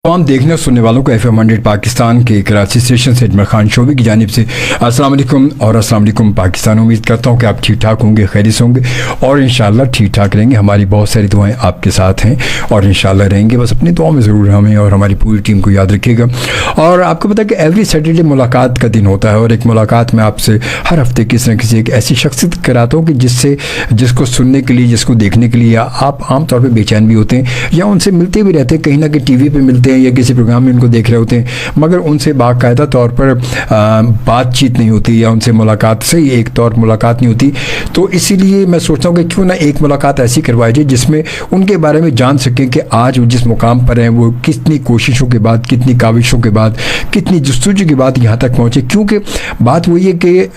तमाम देखने और सुनने वालों को FM 100 पाकिस्तान के कराची स्टेशन से अजमल खान शोबी की जानिब से अस्सलाम वालेकुम और अस्सलाम वालेकुम पाकिस्तान। उम्मीद करता हूँ कि आप ठीक ठाक होंगे, खैरियत होंगे और इंशाल्लाह ठीक ठाक रहेंगे। हमारी बहुत सारी दुआएं आपके साथ हैं और इंशाल्लाह रहेंगे। बस अपनी दुआओं में ज़रूर हमें और हमारी पूरी टीम को याद रखिएगा। और आपको पता है कि एवरी सैटरडे मुलाकात का दिन होता है और एक मुलाकात में आपसे हर हफ्ते किसी न किसी एक ऐसी शख्सियत कराता हूँ कि जिसको सुनने के लिए, जिसको देखने के लिए आप आम तौर पर बेचैन भी होते हैं या उनसे मिलते भी रहते हैं, कहीं ना कहीं TV पर मिलते हैं या किसी प्रोग्राम में उनको देख रहे होते हैं, मगर उनसे बाकायदा तौर पर बातचीत नहीं होती या उनसे मुलाकात से एक तौर मुलाकात नहीं होती। तो इसीलिए मैं सोचता हूँ कि क्यों ना एक मुलाकात ऐसी करवाई जाए जिसमें उनके बारे में जान सकें कि आज वो जिस मुकाम पर हैं वो कितनी कोशिशों के बाद, कितनी काविशों के बाद, कितनी जस्तुजू के बाद यहाँ तक पहुँचे। क्योंकि बात वही है कि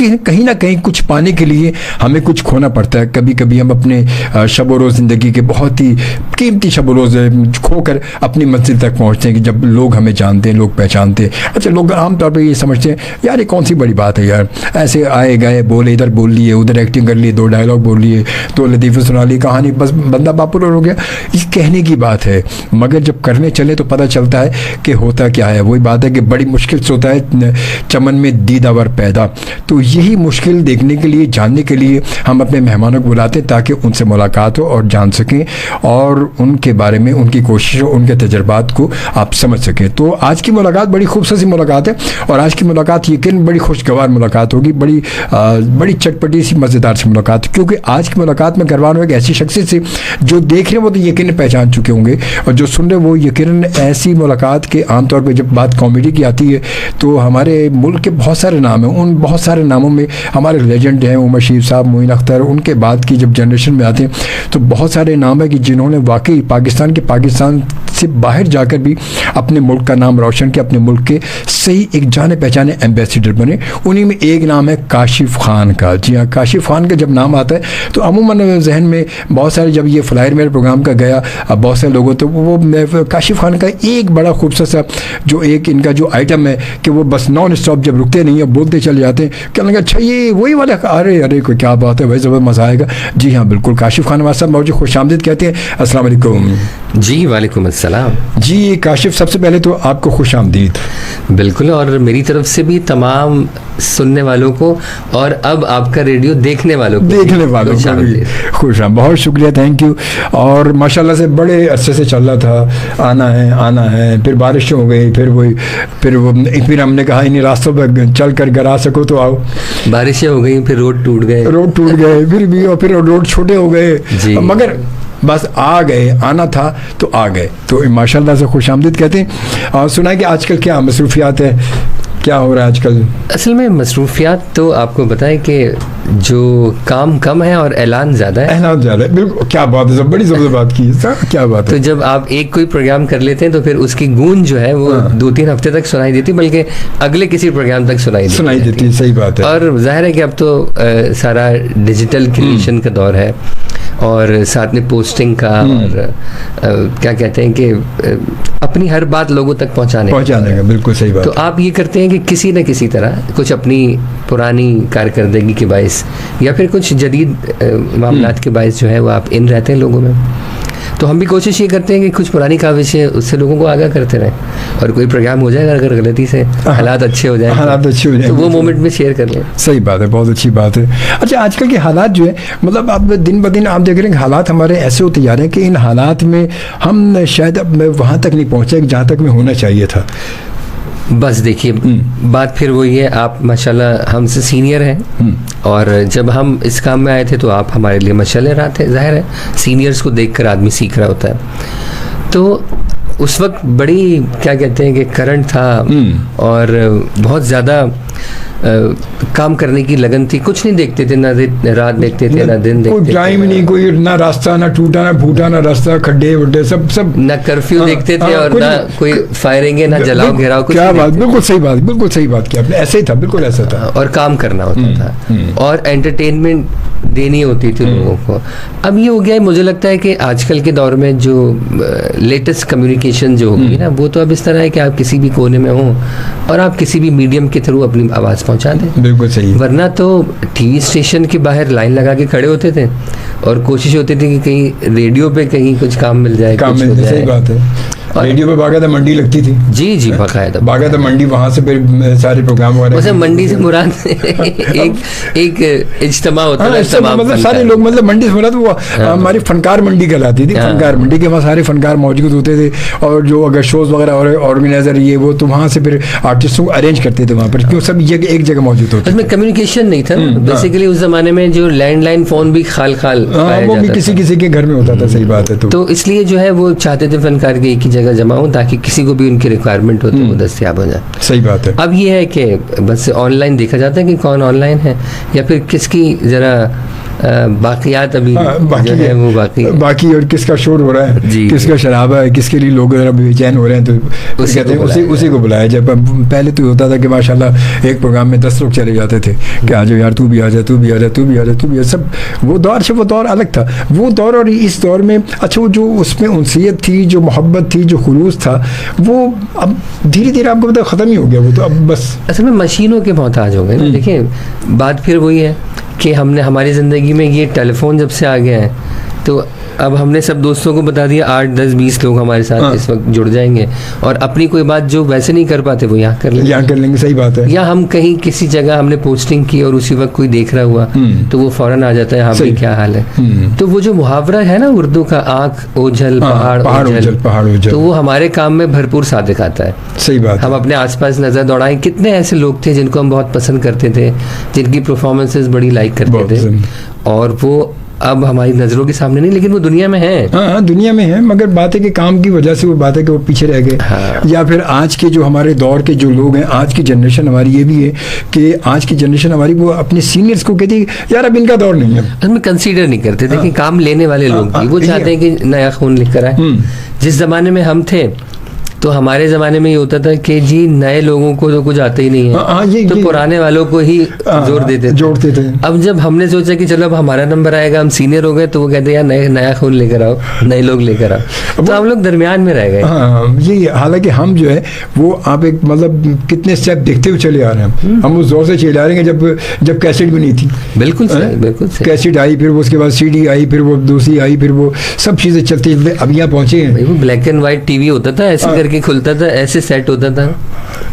कहीं ना कहीं कुछ पाने के लिए हमें कुछ खोना पड़ता है। कभी कभी हम अपने शब रोज़ ज़िंदगी के बहुत ही कीमती शब रोज़ खोकर अपनी मंजिल तक पहुंचते हैं कि जब लोग हमें जानते हैं, लोग पहचानते हैं। अच्छा, लोग आमतौर पर ये समझते हैं यार ये कौन सी बड़ी बात है यार, ऐसे आए गए, बोले, इधर बोल लिए, उधर एक्टिंग कर लिए, 2 डायलॉग बोल लिए, 2 लतीफ़े सुना ली, कहानी, बस बंदा पॉपुलर हो गया। ये कहने की बात है, मगर जब करने चले तो पता चलता है कि होता क्या है। वही बात है कि बड़ी मुश्किल से होता है चमन में दीदावर पैदा। तो यही मुश्किल देखने के लिए, जानने के लिए हम अपने मेहमानों को बुलाते हैं ताकि उनसे मुलाकात हो और जान सकें और उनके बारे में, उनकी कोशिशों, उनके तजर्बात को आप समझ सकें। तो आज की मुलाकात बड़ी खूबसूरत सी मुलाकात है और आज की मुलाकात यकीन बड़ी खुशगवार मुलाकात होगी, बड़ी चटपटी सी मज़ेदार सी मुलाकात, क्योंकि आज की मुलाकात में करवा रहा हूँ एक ऐसी शख्सियत से जो देख रहे हैं वो तो यकीन पहचान चुके होंगे और जो सुन रहे हैं वो यकीन ऐसी मुलाकात के आमतौर पर जब बात कॉमेडी की आती है तो हमारे मुल्क के बहुत सारे नाम हैं। उन बहुत सारे नामों में हमारे लेजेंड हैं, उमर शरीफ साहब, मोइन अख्तर, उनके बाद की जब जनरेशन में आते हैं तो बहुत सारे नाम है कि जिन्होंने वाकई पाकिस्तान से बाहर जाकर भी अपने मुल्क का नाम रोशन किया, अपने मुल्क के सही एक जाने पहचाने एम्बेसडर बने। उन्हीं में एक नाम है काशिफ खान का। जी हाँ, काशिफ खान का जब नाम आता है तो अमूमन जहन में बहुत सारे, जब ये फ्लायर मेरे प्रोग्राम का गया बहुत सारे लोगों, तो वो काशिफ खान का एक बड़ा खूबसूरत सा जो एक इनका जो आइटम है कि वो बस नॉन स्टॉप जब रुकते नहीं है बोलते चले जाते हैं। क्या लगा, अच्छा ये वही वाला, अरे कोई क्या बात है भाई, ज़बरदस्त मज़ा आएगा। जी हाँ बिल्कुल, काशिफ खान हमारे साथ मौजूद, खुशामदीद कहते हैं। अस्सलाम वालेकुम। जी वालेकुम अस्सलाम। जी काशिफ, सबसे पहले तो आपको खुशामदीद। बिल्कुल, और मेरी तरफ से भी तमाम सुनने वालों को और अब आपका रेडियो देखने वालों को खुशाम, बहुत शुक्रिया, थैंक यू। और माशाल्लाह से बड़े अरसे से चल रहा था, आना है, फिर बारिश हो गई, फिर हमने कहा इन्हीं रास्तों पर चल कर घर आ सको तो आओ। बारिशें हो गई, फिर रोड टूट गए फिर भी, और फिर रोड छोटे हो गए, मगर बस आ गए, आना था तो आ गए। तो माशाल्लाह से खुशामदीद कहते हैं। और सुना है कि आजकल क्या मसरूफियात है, क्या हो रहा है आजकल? असल में मसरूफियात तो आपको बताएं कि जो काम कम है और ऐलान ज़्यादा है। बिल्कुल, क्या बात है, बड़ी ज़बरदस्त बात की है, क्या बात है। तो जब आप एक कोई प्रोग्राम कर लेते हैं तो फिर उसकी गूंज जो है वो 2-3 हफ्ते तक सुनाई देती, बल्कि अगले किसी प्रोग्राम तक सुनाई देती। सही बात है। और जाहिर है कि अब तो सारा डिजिटल क्रिएशन का दौर है और साथ में पोस्टिंग का और क्या कहते हैं कि अपनी हर बात लोगों तक पहुंचाने का। बिल्कुल सही बात। तो आप ये करते हैं कि किसी न किसी तरह कुछ अपनी पुरानी कारकर्दगी के बाइस या फिर कुछ जदीद मामलात के बाइस जो है वो आप इन रहते हैं लोगों में। तो हम भी कोशिश ये करते हैं कि कुछ पुरानी काविशें उससे लोगों को आगाह करते रहें और कोई प्रोग्राम हो जाएगा अगर गलती से हालात अच्छे हो जाए तो वो मोमेंट में शेयर कर लें। सही बात है, बहुत अच्छी बात है। अच्छा, आजकल के हालात जो है, मतलब आप दिन ब दिन आप देख रहे हैं कि हालात हमारे ऐसे होते जा रहे हैं कि इन हालात में हम शायद अब वहाँ तक नहीं पहुँचे जहाँ तक में होना चाहिए था। बस देखिए, बात फिर वही है, आप माशाल्लाह हमसे सीनियर हैं और जब हम इस काम में आए थे तो आप हमारे लिए मशाले रहा थे। जाहिर है सीनियर्स को देखकर आदमी सीख रहा होता है। तो उस वक्त बड़ी क्या कहते हैं कि करंट था और बहुत ज़्यादा काम करने की लगन थी। कुछ नहीं देखते थे, ना रात देखते थे, ना दिन देखते थे, कोई टाइम नहीं, कोई ना रास्ता, ना टूटा ना फूटा, ना रास्ता, खड्डे वड्डे, सब ना कर्फ्यू देखते थे और ना कोई फायरिंग है, ना जलाओ घेराव, कुछ। क्या बात, बिल्कुल सही बात की आपने। ऐसे ही था, बिल्कुल ऐसा था। और काम करना होता था और एंटरटेनमेंट देनी होती थी लोगों को। अब ये हो गया है, मुझे लगता है कि आजकल के दौर में जो लेटेस्ट कम्युनिकेशन जो होगी ना, वो तो अब इस तरह है कि आप किसी भी कोने में हो और आप किसी भी मीडियम के थ्रू अपनी आवाज़ पहुंचा दें। बिल्कुल सही। वरना तो टीवी स्टेशन के बाहर लाइन लगा के खड़े होते थे और कोशिश होती थी कि कहीं रेडियो पे कहीं कुछ काम मिल जाए। सही बात है। रेडियो पे बाकायदा मंडी लगती थी। जी जी, बाकायदा बाकायदा मंडी, वहाँ से फिर सारे प्रोग्राम वगैरह। वैसे मंडी से मुराद एक इज्तिमा होता है, मतलब सारे लोग, मतलब मंडी से मुराद वो हमारी फनकार मंडी कहलाती थी। फनकार मंडी के वहाँ सारे फनकार मौजूद होते थे, और जो अगर शोज वगैरह और ऑर्गेनाइजर ये वो, तो वहाँ से फिर आर्टिस्टों को अरेंज करते थे वहाँ पर, क्यों सब एक जगह मौजूद होते। उसमें कम्युनिकेशन नहीं था बेसिकली उस जमाने में, जो लैंडलाइन फोन भी खाल वो भी किसी के घर में होता था। सही बात है। तो इसलिए जो है वो चाहते थे फनकार के एक ही जगह जमा हो, ताकि किसी को भी उनकी रिक्वायरमेंट हो तो वो दस्तियाब हो जाए। सही बात है। अब ये है कि बस ऑनलाइन देखा जाता है कि कौन ऑनलाइन है, या फिर किसकी जरा बाकियात अभी बाकी जो है वो बाकी और किसका शोर हो रहा है, किसका शराबा है, किसके लिए लोग बेचैन हो रहे हैं, तो कहते हैं उसी को बुलाया। जब पहले तो होता था कि माशाल्लाह एक प्रोग्राम में 10 लोग चले जाते थे कि आ जाओ यार, तू भी आ जा, तू भी आ जा, तू भी आ जा, तू भी आ, सब वो दौर अलग था वो दौर। और इस दौर में अच्छा वो जो उसमें उनसियत थी, जो मोहब्बत थी, जो खुलूस था, वो अब धीरे धीरे आपको पता ख़त्म ही हो गया। वो तो अब बस असल में मशीनों के मोहताज हो गए। देखिए बात फिर वही है कि हमने हमारी ज़िंदगी में ये टेलीफोन जब से आ गया है, तो अब हमने सब दोस्तों को बता दिया 8, 10, 20 लोग हमारे साथ इस वक्त जुड़ जाएंगे, और अपनी कोई बात जो वैसे नहीं कर पाते वो यहाँ कर लेंगे। सही बात है। या हम कहीं किसी जगह हमने पोस्टिंग की और उसी वक्त कोई देख रहा हुआ तो वो फौरन आ जाता है, हाँ भाई क्या हाल है। तो वो जो मुहावरा है ना उर्दू का, आँख ओझल पहाड़ ओझल, तो वो हमारे काम में भरपूर सादिक आता है। सही बात। हम अपने आसपास नजर दौड़ाएं, कितने ऐसे लोग थे जिनको हम बहुत पसंद करते थे, जिनकी परफॉर्मेंसेस बड़ी लाइक करते थे, और वो अब हमारी नजरों के सामने नहीं, लेकिन वो दुनिया में है। हाँ, दुनिया में है, मगर बात है कि काम की वजह से वो बात है कि वो पीछे रह गए। या फिर आज के जो हमारे दौर के जो लोग हैं, आज की जनरेशन हमारी ये भी है कि आज की जनरेशन हमारी वो अपने सीनियर्स को कहती है यार अब इनका दौर नहीं है, उसमें कंसीडर नहीं करते। देखिए काम लेने वाले लोग भी वो चाहते हैं कि नया खून लिख कर आए। जिस जमाने में हम थे तो हमारे ज़माने में ये होता था कि जी नए लोगों को तो कुछ आता ही नहीं है, तो पुराने वालों को ही जोड़ते थे। अब जब हमने सोचा कि चलो अब हमारा नंबर आएगा, हम सीनियर हो गए, तो वो कहते हैं यार नया खून लेकर आओ, नए लोग लेकर आओ, तो हम लोग दरमियान में रह गए। ये हालांकि हम जो है वो आप एक मतलब कितने स्टेप देखते हुए चले आ रहे हैं। हम उस दौर से चले आ रहे हैं जब कैसेट भी नहीं थी। बिल्कुल बिल्कुल कैसेट आई, फिर वो उसके बाद CD आई, फिर वो दूसरी आई, फिर वो सब चीज़ें चलती अब यहाँ पहुँचे हैं। वो ब्लैक एंड व्हाइट टीवी होता था, ऐसे के खुलता था, ऐसे सेट होता था,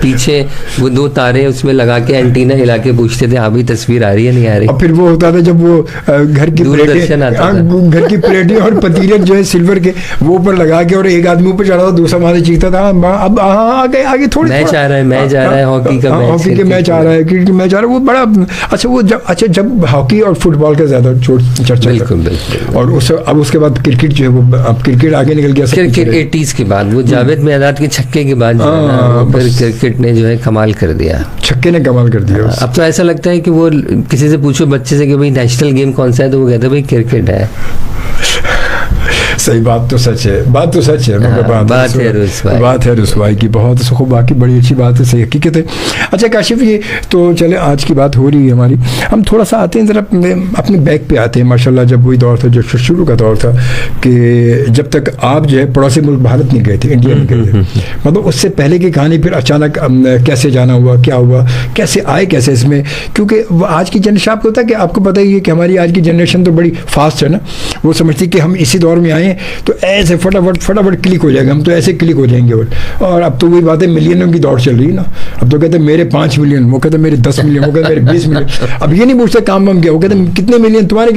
पीछे वो 2 तारे उसमें लगा के एंटीना हिला के पूछते थे हाँ भी तस्वीर आ रही है नहीं आ रही। और फिर वो होता था जब वो घर की प्लेटें और पतीले जो है सिल्वर के वो ऊपर लगा के, और एक आदमी ऊपर चढ़ा था, दूसरा वहां से चीखता था अब आगे थोड़ी मैच आ रहा है, मैच आ रहा है, हॉकी का मैच आ रहा है, क्रिकेट मैच आ रहा है। वो बड़ा अच्छा वो जब हॉकी और फुटबॉल का ज्यादा चर्चा। बिल्कुल। और अब उसके बाद क्रिकेट जो है वो अब क्रिकेट आगे निकल गया। क्रिकेट 80s के बाद वो जावेद मियादाद के छक्के के बाद फिर क्रिकेट ने जो है कमाल कर दिया, छक्के ने कमाल कर दिया। अब तो ऐसा लगता है कि वो किसी से पूछो बच्चे से कि भाई नेशनल गेम कौन सा है, तो वो कहते हैं भाई क्रिकेट है। सही बात तो सच है, बात तो सच है, मगर बात है रुसवाई की, बहुत खूब, बाकी बड़ी अच्छी बात है, सही हकीकत है। अच्छा काशिफ, ये तो चले आज की बात हो रही है हमारी, हम थोड़ा सा आते हैं ज़रा अपने बैक पे आते हैं। माशाल्लाह जब वही दौर था जो शुरू का दौर था कि जब तक आप जो है पड़ोसी मुल्क भारत नहीं गए थे, इंडिया नहीं गए थे, मतलब उससे पहले की कहानी, फिर अचानक कैसे जाना हुआ, क्या हुआ, कैसे आए, कैसे इसमें, क्योंकि आज की जनरेशन आपको होता है कि आपको पता ही है कि हमारी आज की जनरेशन तो बड़ी फास्ट है ना, वो समझती कि हम इसी दौर में आए तो ऐसे फटाफट क्लिक हो जाएगा, हम तो ऐसे क्लिक हो जाएंगे। और अब तो वही बात है, मिलियनों की दौड़ चल रही है ना। अब तो कहते हैं मेरे 5 मिलियन, वो कहते हैं मेरे 10 मिलियन, वो कहते हैं मेरे 20 मिलियन। अब ये नहीं पूछते काम क्या, वो कहते हैं कितने मिलियन, तुम्हारे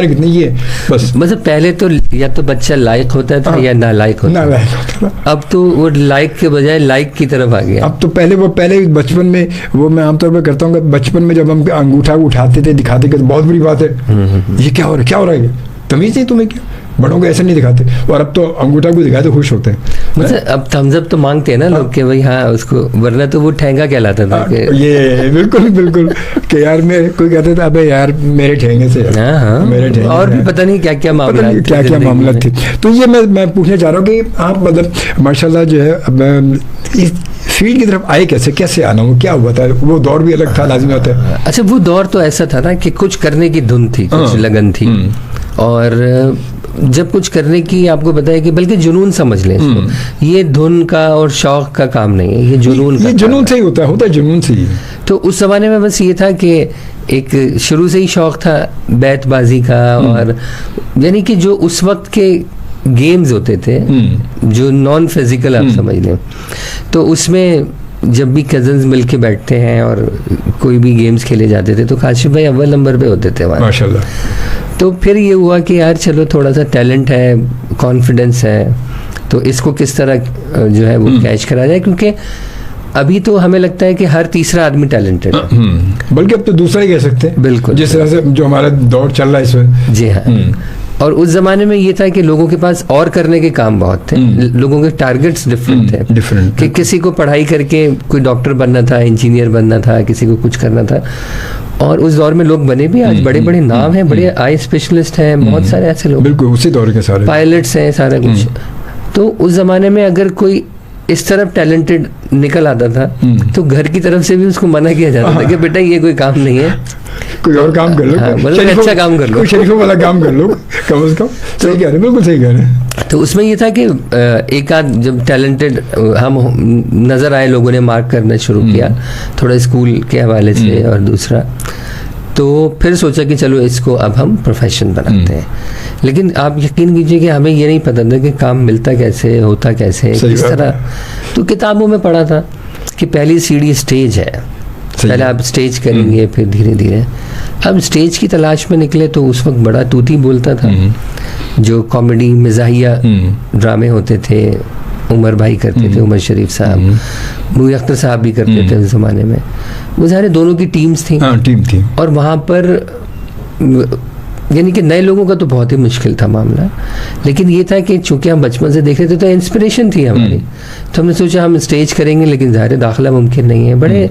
कितने, ये बस। मतलब पहले तो या तो बच्चा लायक होता था या नालायक होता था। अब तो वो लायक के बजाय लाइक की तरफ आ गया। अब तो पहले बचपन में वो मैं आमतौर पर करता हूँ, बचपन में जब हम अंगूठा उठाते थे दिखाते थे, बहुत बड़ी बात है, ये क्या हो रहा है, तमीज़ नहीं तुम्हें, क्या बड़ों को ऐसे नहीं दिखाते, और अब तो अंगूठा को दिखाते खुश होते हैं। मतलब अब थम्स अप तो मांगते हैं ना लोग कि भाई हाँ उसको, वरना तो वो ठेंगा कहलाता था। ये बिल्कुल कि यार कोई कहते थे अबे यार मेरे ठेंगे से, मेरे ठेंगे, और भी पता नहीं क्या क्या मामला थे। तो ये मैं पूछना चाह रहा हूँ कि आप मतलब माशाल्लाह जो है इस फील्ड की तरफ आए कैसे आना, वो क्या हुआ था, वो दौर भी अलग था, लाजिमी होता है। अच्छा वो दौर तो ऐसा था ना कि कुछ करने की धुन थी, कुछ लगन थी, और जब कुछ करने की आपको पता है कि बल्कि जुनून समझ लें इसको, ये धुन का और शौक का काम नहीं है, ये जुनून का, ये जुनून से ही होता है जुनून से ही। तो उस ज़माने में बस ये था कि एक शुरू से ही शौक था बैतबाजी का, और यानी कि जो उस वक्त के गेम्स होते थे जो नॉन फिजिकल आप समझ लें, तो उसमें जब भी कजन्स मिलके बैठते हैं और कोई भी गेम्स खेले जाते थे तो काशिफ भाई अव्वल नंबर पे होते थे वहाँ, माशाल्लाह। तो फिर ये हुआ कि यार चलो थोड़ा सा टैलेंट है, कॉन्फिडेंस है, तो इसको किस तरह जो है वो कैच करा जाए, क्योंकि अभी तो हमें लगता है कि हर तीसरा आदमी टैलेंटेड है, बल्कि अब तो दूसरा ही कह सकते हैं, बिल्कुल, जिस तरह से जो हमारा दौर चल रहा है इसमें। जी हाँ। और उस जमाने में ये था कि लोगों के पास और करने के काम बहुत थे, लोगों के टारगेट्स डिफरेंट थे, डिफरेंट, कि किसी को पढ़ाई करके कोई डॉक्टर बनना था, इंजीनियर बनना था, किसी को कुछ करना था, और उस दौर में लोग बने भी, आज बड़े बड़े नाम हैं, बड़े आई स्पेशलिस्ट हैं, बहुत सारे ऐसे लोग, बिल्कुल उसी दौर के सारे पायलट्स हैं, सारा कुछ। तो उस जमाने में अगर कोई इस तरफ टैलेंटेड निकल आता था तो घर की तरफ से भी उसको मना किया जाता था कि बेटा ये कोई काम नहीं है, कोई और काम कर लो, मतलब अच्छा काम कर लो, शरीफों वाला काम कर लो कम से कम। सही कह रहे हैं, बिल्कुल सही कह रहे हैं। तो उसमें ये था कि एक आध जब टैलेंटेड हम नज़र आए, लोगों ने मार्क करना शुरू किया थोड़ा स्कूल के हवाले से, और दूसरा तो फिर सोचा कि चलो इसको अब हम प्रोफेशन बनाते हैं। लेकिन आप यकीन कीजिए कि हमें ये नहीं पता था कि काम मिलता कैसे, होता कैसे, किस तरह। तो किताबों में पढ़ा था कि पहली सीढ़ी स्टेज है, पहले आप स्टेज करेंगे, फिर धीरे धीरे। अब स्टेज की तलाश में निकले तो उस वक्त बड़ा तूती बोलता था, जो कॉमेडी मिजाहिया ड्रामे होते थे, उमर भाई करते थे, उमर शरीफ साहब, मूवी अख्तर साहब भी करते थे उस ज़माने में। वो सारे दोनों की टीम्स थी, टीम थी, और वहाँ पर यानी कि नए लोगों का तो बहुत ही मुश्किल था मामला। लेकिन ये था कि चूंकि हम बचपन से देख रहे थे तो इंस्पिरेशन थी हमारी, तो हमने सोचा हम स्टेज करेंगे, लेकिन ज़ाहिर दाखिला मुमकिन नहीं है, बड़े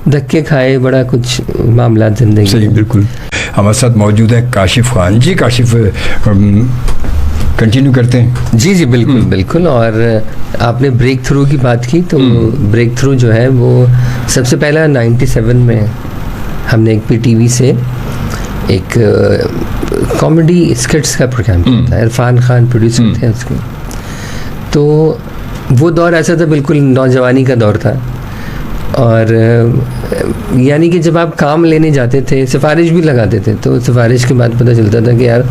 धक्के खाए, बड़ा कुछ मामला जिंदगी। सही, बिल्कुल। हमारे साथ मौजूद है काशिफ खान जी। काशिफ, कंटिन्यू करते हैं। जी जी बिल्कुल बिल्कुल। और आपने ब्रेक थ्रू की बात की, तो ब्रेक थ्रू जो है वो सबसे पहला 97 में हमने एक PTV से एक कॉमेडी स्किट्स का प्रोग्राम किया था, इरफान खान प्रोड्यूसर थे उसके। तो वो दौर ऐसा था, बिल्कुल नौजवानी का दौर था, और यानी कि जब आप काम लेने जाते थे, सिफारिश भी लगाते थे, तो सिफारिश के बाद पता चलता था कि यार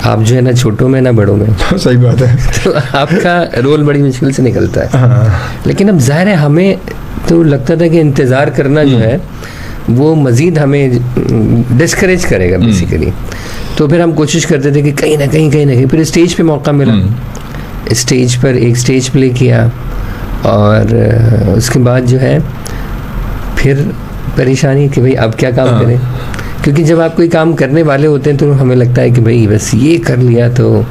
आप जो है ना छोटों में ना बड़ों में। सही बात है। तो आपका रोल बड़ी मुश्किल से निकलता है। लेकिन अब ज़ाहिर है हमें तो लगता था कि इंतज़ार करना जो है वो मज़ीद हमें डिस्करेज करेगा बेसिकली। तो फिर हम कोशिश करते थे कि कहीं ना कहीं फिर स्टेज पे मौका मिला, स्टेज पर एक स्टेज प्ले किया, और उसके बाद जो है फिर परेशानी कि भाई अब क्या काम करें, क्योंकि जब आप कोई काम करने वाले होते हैं तो हमें लगता है कि भाई बस ये कर लिया तो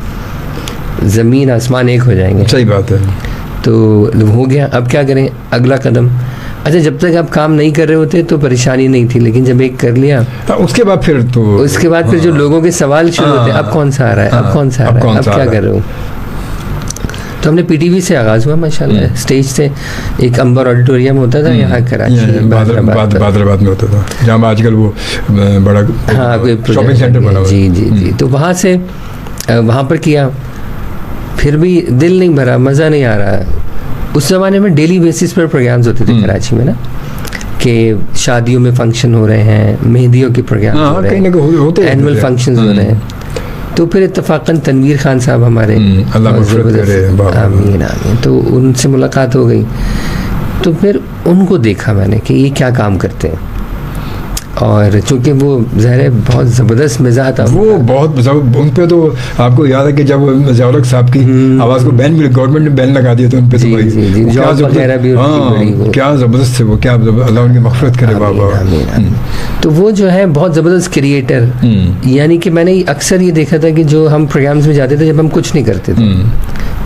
ज़मीन आसमान एक हो जाएंगे। सही बात है। तो हो गया, अब क्या करें, अगला कदम। अच्छा, जब तक आप काम नहीं कर रहे होते तो परेशानी नहीं थी, लेकिन जब एक कर लिया उसके बाद फिर जो लोगों के सवाल शुरू होते हैं, अब कौन सा आ रहा है, अब कौन सा आ रहा है, अब क्या कर रहे हो। तो हमने PTV से आगाज़ हुआ माशाल्लाह, स्टेज से। एक अंबर ऑडिटोरियम होता था यहाँ कराची, बादराबाद में होता था, जहाँ आजकल वो बड़ा शॉपिंग सेंटर बना हुआ। जी। तो वहाँ से वहाँ पर किया, फिर भी दिल नहीं भरा, मज़ा नहीं आ रहा। उस ज़माने में डेली बेसिस पर प्रोग्राम्स होते थे कराची में ना, कि शादियों में फंक्शन हो रहे हैं, मेहंदियों के प्रोग्राम हो रहे हैं, एनुअल फंक्शंस हो रहे हैं। तो फिर इत्तफाकन तनवीर खान साहब हमारे, आमीन, तो उनसे मुलाकात हो गई। तो फिर उनको देखा मैंने कि ये क्या काम करते हैं, और चूंकि वो ज़ाहिर है बहुत ज़बरदस्त मिजाज था, वो बहुत उन पे तो आपको याद है कि जब ज़ियाउल साहब की आवाज़ को बैन भी, गवर्नमेंट ने बैन लगा दिया था उन पे, तो भाई क्या ज़बरदस्त थे वो, क्या अल्लाह उनकी मग़फ़िरत करे बाबा। तो वो जो है बहुत ज़बरदस्त क्रिएटर, यानी कि मैंने अक्सर ये देखा था कि जो हम प्रोग्राम्स में जाते थे जब हम कुछ नहीं करते थे,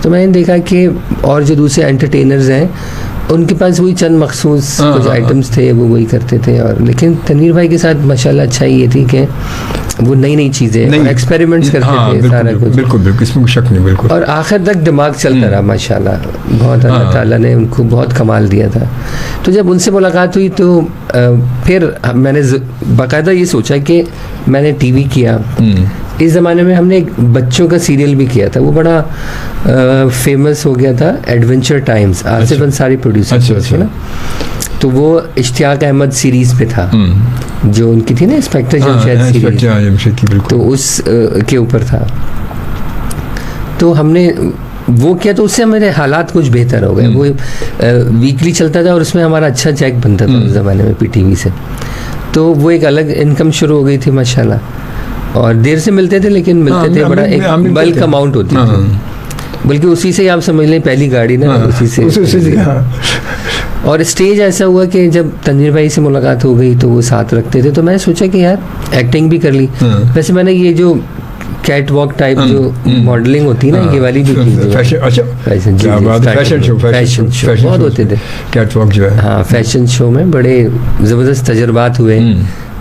तो मैंने देखा कि और जो दूसरे एंटरटेनर्स हैं उनके पास वही चंद मखसूस कुछ आइटम्स थे, वो वही करते थे। और लेकिन तनवीर भाई के साथ माशाल्लाह अच्छा ये थी कि वो नई चीज़ें, एक्सपेरिमेंट्स करते थे, सारा कुछ। बिल्कुल, इसमें कोई शक नहीं, बिल्कुल। और आखिर तक दिमाग चलता रहा माशाल्लाह, बहुत अल्लाह ताला ने उनको बहुत कमाल दिया था। तो जब उनसे मुलाकात हुई तो फिर मैंने बाकायदा ये सोचा कि मैंने TV किया। इस ज़माने में हमने एक बच्चों का सीरियल भी किया था, वो बड़ा फेमस हो गया था, adventure times, Asif Ansari producer थे ना। तो वो इश्तियाक अहमद सीरीज़ पे था, जो उनकी थी ना इंस्पेक्टर जमशेद सीरीज़, तो उस के ऊपर था। तो हमने वो किया, तो उससे मेरे हालात कुछ बेहतर हो गए। वो वीकली चलता था और उसमें हमारा अच्छा चेक बनता था उस ज़माने में पीटीवी से, तो वो एक अलग इनकम शुरू हो गई थी माशाल्लाह। और देर से मिलते थे लेकिन मिलते थे, बड़ा एक बल्क अमाउंट होती थी, बल्कि उसी से आप समझ लें पहली गाड़ी ना उसी से। और स्टेज ऐसा हुआ कि जब तनवीर भाई से मुलाकात हो गई तो वो साथ रखते थे, तो मैंने सोचा कि यार एक्टिंग भी कर ली। वैसे मैंने ये जो कैट वॉक टाइप जो मॉडलिंग होती है ना, ये वाली भी की। फैशन शो बहुत होते थे, कैट वॉक जो है। हाँ, फैशन शो में बड़े ज़बरदस्त तजर्बात हुए।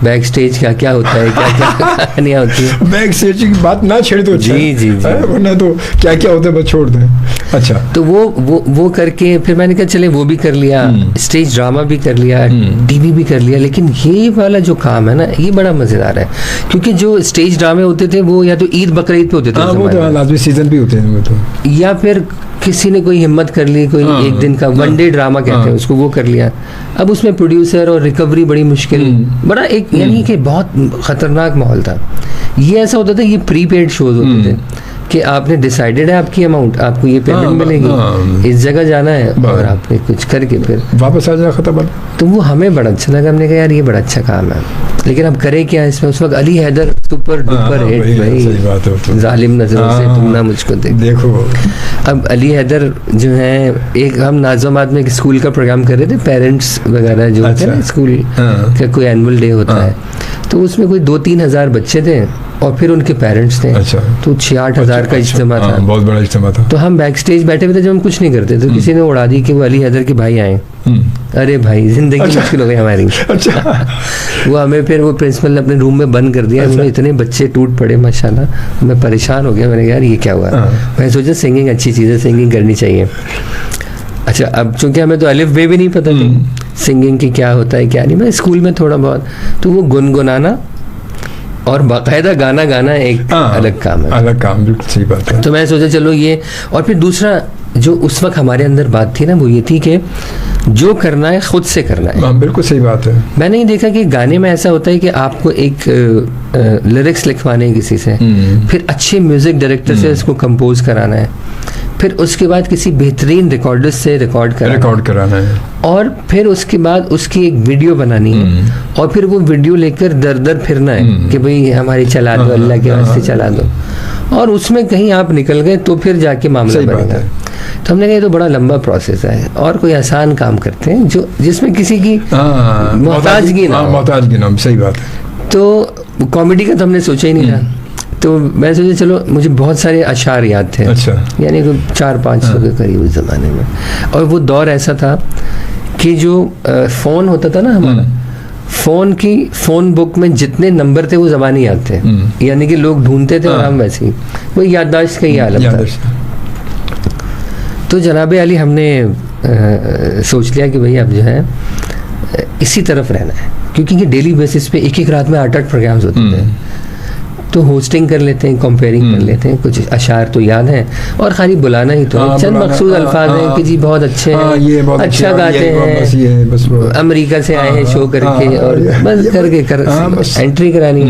बैक स्टेज क्या क्या होता है, क्या क्या कहानियाँ होती है। बैक स्टेज की बात ना छेड़ दो, जी जी, वरना तो क्या क्या होता है बस छोड़ दें। अच्छा, तो वो करके फिर मैंने कहा चले वो भी कर लिया, स्टेज ड्रामा भी कर लिया, टीवी भी कर लिया। लेकिन ये वाला जो काम है ना, ये बड़ा मज़ेदार है, क्योंकि जो स्टेज ड्रामे होते थे वो या तो ईद बकरीद पे होते थे, वो तो लाजमी सीजन भी होते हैं वो तो, या फिर किसी ने कोई हिम्मत कर ली, कोई एक दिन का वन डे ड्रामा कहते हैं उसको, वो कर लिया। अब उसमें प्रोड्यूसर और रिकवरी बड़ी मुश्किल, बड़ा एक यानी कि बहुत खतरनाक माहौल था। ये ऐसा होता था, ये प्री पेड शोज होते थे कि आपने डिसाइडेड है आपकी अमाउंट, आपको ये पेमेंट मिलेगी, इस जगह जाना है, और आपने कुछ करके फिर वापस आ जाना, खत्म। तो वो हमें बड़ा अच्छा लगा, हमने कहा यार ये बड़ा अच्छा काम है, लेकिन अब करें क्या इसमें। उस वक्त Ali Haider super duper hit भाई, जालिम नजरों से तुम ना मुझको देखो। अब अली हैदर जो है, एक हम नाज़िमाबाद में एक स्कूल का प्रोग्राम कर रहे थे, पेरेंट्स वगैरह जो होते हैं ना स्कूल का, कोई एनुअल डे होता है, तो उसमें कोई 2-3 हज़ार बच्चे थे और फिर उनके पेरेंट्स थे। तो 6-8 हज़ार का इज्तिमा था, बहुत बड़ा इज्तिमा था। तो हम बैक स्टेज बैठे हुए थे, जब हम कुछ नहीं करते तो किसी ने उड़ा दी कि वो अली हैदर के भाई आए। अरे भाई, जिंदगी मुश्किल हो गई हमारी। वो हमें फिर वो प्रिंसिपल ने अपने रूम में बंद कर दिया। इतने बच्चे टूट पड़े माशाल्लाह, मैं परेशान हो गया। मैंने कहा यार ये क्या हुआ। मैं सोचा सिंगिंग अच्छी चीज़ है, सिंगिंग करनी चाहिए। अच्छा, अब चूंकि हमें तो अलिफ बे भी नहीं पता थी सिंगिंग की, क्या होता है क्या नहीं। मैं स्कूल में थोड़ा बहुत, तो वो गुनगुनाना और बाकायदा गाना गाना एक अलग काम है, अलग काम, बिल्कुल सही बात है। तो मैं सोचा चलो ये। और फिर दूसरा जो उस वक्त हमारे अंदर बात थी ना, वो ये थी कि जो करना है खुद से करना है। बिल्कुल सही बात है। मैंने ये देखा कि गाने में ऐसा होता है कि आपको एक लिरिक्स लिखवाने हैं किसी से, फिर अच्छे म्यूजिक डायरेक्टर से इसको कंपोज कराना है, फिर उसके बाद किसी बेहतरीन रिकॉर्डर से रिकॉर्ड कराना है, और फिर उसके बाद उसकी एक वीडियो बनानी है, और फिर वो वीडियो लेकर दर दर फिरना है कि भाई हमारी चला दो, अल्लाह के वास्ते चला दो। और उसमें कहीं आप निकल गए तो फिर जाके मामला बनेगा। तो हमने कहा ये तो बड़ा लंबा प्रोसेस है, और कोई आसान काम करते हैं जो जिसमें किसी की मोहताजगी ना। सही बात है। तो कॉमेडी का तो हमने सोचा ही नहीं था। तो मैं सोचा चलो, मुझे बहुत सारे अशार याद थे, यानी 400-500 के करीब उस ज़माने में। और वो दौर ऐसा था कि जो फ़ोन होता था ना हमारा, फ़ोन की फ़ोन बुक में जितने नंबर थे वो ज़बानी याद थे, यानी कि लोग ढूंढते थे और हम वैसे ही, वो याददाश्त का ही आलम था। तो जनाब अली हमने सोच लिया कि भाई अब जो है इसी तरफ रहना है, क्योंकि डेली बेसिस पे एक रात में 8-8 प्रोग्राम्स होते थे। तो होस्टिंग कर लेते हैं, कंपेयरिंग कर लेते हैं, कुछ अशार तो याद हैं, और खाली बुलाना ही तो चंद मखसूस अल्फाज हैं कि जी बहुत अच्छे हैं, अच्छा गाते हैं, अमेरिका से आए हैं शो करके, और बस करके एंट्री करानी।